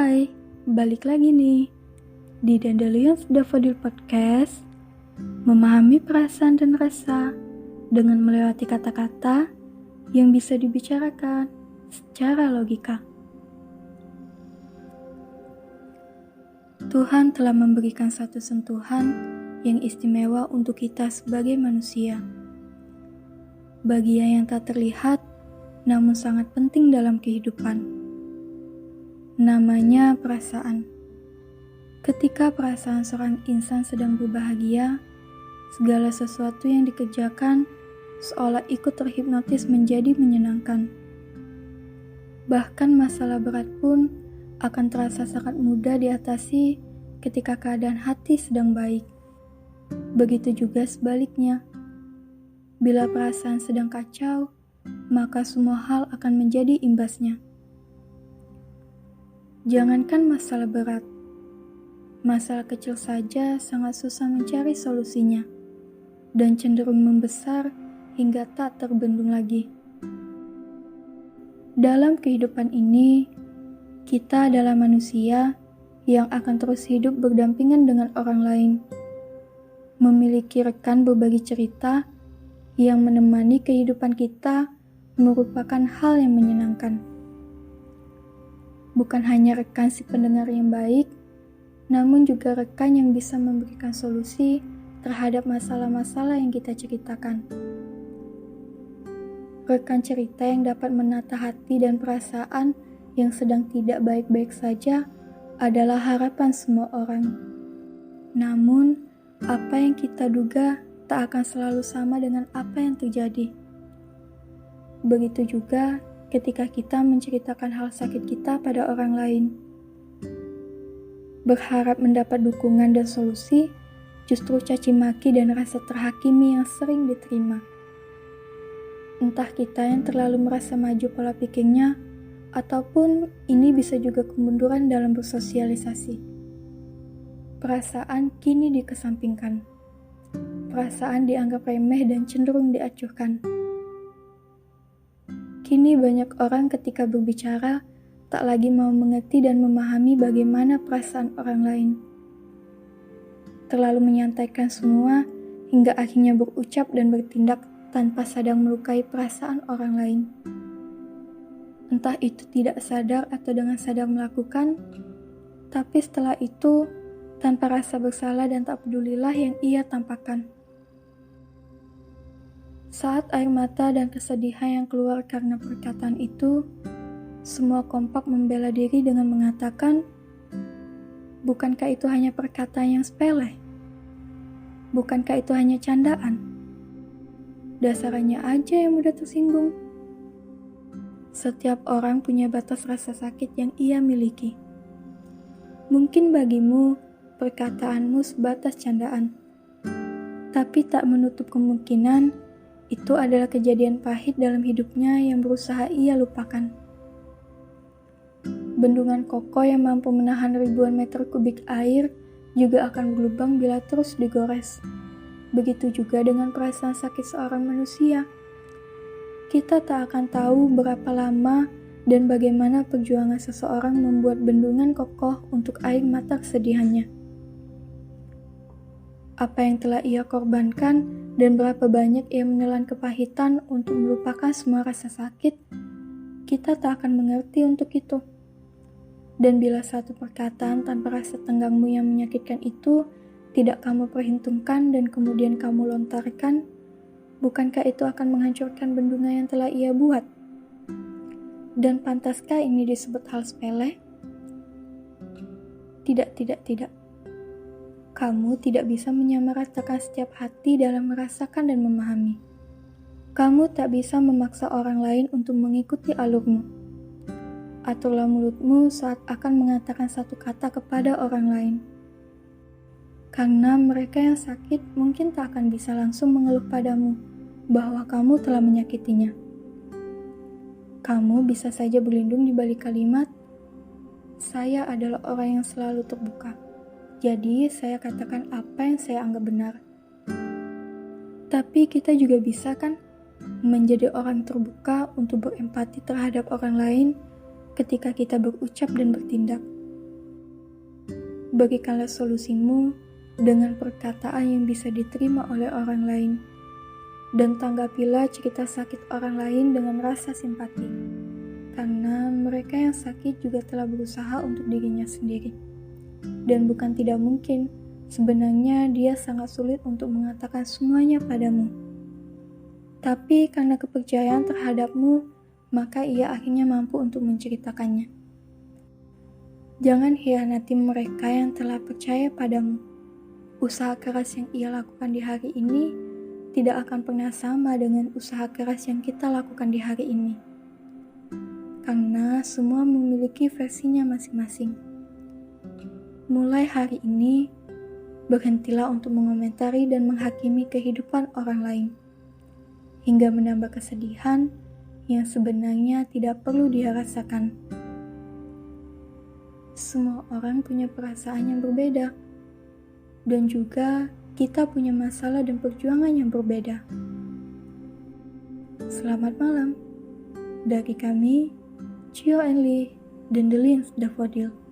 Hai, balik lagi nih di Dandelions Daffodil Podcast. Memahami perasaan dan rasa dengan melewati kata-kata yang bisa dibicarakan secara logika. Tuhan telah memberikan satu sentuhan yang istimewa untuk kita sebagai manusia. Bagian yang tak terlihat namun sangat penting dalam kehidupan. Namanya perasaan. Ketika perasaan seorang insan sedang berbahagia, segala sesuatu yang dikerjakan seolah ikut terhipnotis menjadi menyenangkan. Bahkan masalah berat pun akan terasa sangat mudah diatasi ketika keadaan hati sedang baik. Begitu juga sebaliknya. Bila perasaan sedang kacau, maka semua hal akan menjadi imbasnya. Jangankan masalah berat, masalah kecil saja sangat susah mencari solusinya, dan cenderung membesar hingga tak terbendung lagi. Dalam kehidupan ini, kita adalah manusia yang akan terus hidup berdampingan dengan orang lain, memiliki rekan berbagi cerita yang menemani kehidupan kita merupakan hal yang menyenangkan. Bukan hanya rekan si pendengar yang baik, namun juga rekan yang bisa memberikan solusi terhadap masalah-masalah yang kita ceritakan. Rekan cerita yang dapat menata hati dan perasaan yang sedang tidak baik-baik saja adalah harapan semua orang. Namun, apa yang kita duga tak akan selalu sama dengan apa yang terjadi. Begitu juga ketika kita menceritakan hal sakit kita pada orang lain. Berharap mendapat dukungan dan solusi, justru caci maki dan rasa terhakimi yang sering diterima. Entah kita yang terlalu merasa maju pola pikirnya, ataupun ini bisa juga kemunduran dalam bersosialisasi. Perasaan kini dikesampingkan. Perasaan dianggap remeh dan cenderung diacuhkan. Kini banyak orang ketika berbicara tak lagi mau mengerti dan memahami bagaimana perasaan orang lain. Terlalu menyantaikan semua hingga akhirnya berucap dan bertindak tanpa sadar melukai perasaan orang lain. Entah itu tidak sadar atau dengan sadar melakukan, tapi setelah itu tanpa rasa bersalah dan tak pedulilah yang ia tampakkan. Saat air mata dan kesedihan yang keluar karena perkataan itu, semua kompak membela diri dengan mengatakan, bukankah itu hanya perkataan yang sepele? Bukankah itu hanya candaan? Dasarnya aja yang mudah tersinggung. Setiap orang punya batas rasa sakit yang ia miliki. Mungkin bagimu, perkataanmu sebatas candaan. Tapi tak menutup kemungkinan itu adalah kejadian pahit dalam hidupnya yang berusaha ia lupakan. Bendungan kokoh yang mampu menahan ribuan meter kubik air juga akan berlubang bila terus digores. Begitu juga dengan perasaan sakit seorang manusia. Kita tak akan tahu berapa lama dan bagaimana perjuangan seseorang membuat bendungan kokoh untuk air mata kesedihannya. Apa yang telah ia korbankan dan berapa banyak ia menelan kepahitan untuk melupakan semua rasa sakit, kita tak akan mengerti untuk itu. Dan bila satu perkataan tanpa rasa tenggangmu yang menyakitkan itu tidak kamu perhitungkan dan kemudian kamu lontarkan, bukankah itu akan menghancurkan bendungan yang telah ia buat? Dan pantaskah ini disebut hal sepele? Tidak. Kamu tidak bisa menyamaratakan setiap hati dalam merasakan dan memahami. Kamu tak bisa memaksa orang lain untuk mengikuti alurmu. Aturlah mulutmu saat akan mengatakan satu kata kepada orang lain. Karena mereka yang sakit mungkin tak akan bisa langsung mengeluh padamu bahwa kamu telah menyakitinya. Kamu bisa saja berlindung di balik kalimat, "Saya adalah orang yang selalu terbuka. Jadi, saya katakan apa yang saya anggap benar." Tapi kita juga bisa kan menjadi orang terbuka untuk berempati terhadap orang lain ketika kita berucap dan bertindak. berikanlah solusimu dengan perkataan yang bisa diterima oleh orang lain, dan tanggapilah cerita sakit orang lain dengan rasa simpati, karena mereka yang sakit juga telah berusaha untuk dirinya sendiri. Dan bukan tidak mungkin, sebenarnya dia sangat sulit untuk mengatakan semuanya padamu. Tapi karena kepercayaan terhadapmu, maka ia akhirnya mampu untuk menceritakannya. Jangan hianati mereka yang telah percaya padamu. Usaha keras yang ia lakukan di hari ini tidak akan pernah sama dengan usaha keras yang kita lakukan di hari ini. Karena semua memiliki versinya masing-masing. Mulai hari ini, berhentilah untuk mengomentari dan menghakimi kehidupan orang lain, hingga menambah kesedihan yang sebenarnya tidak perlu dia rasakan. Semua orang punya perasaan yang berbeda, dan juga kita punya masalah dan perjuangan yang berbeda. Selamat malam, dari kami, Cio and Lee, dan The Lins Daffodil.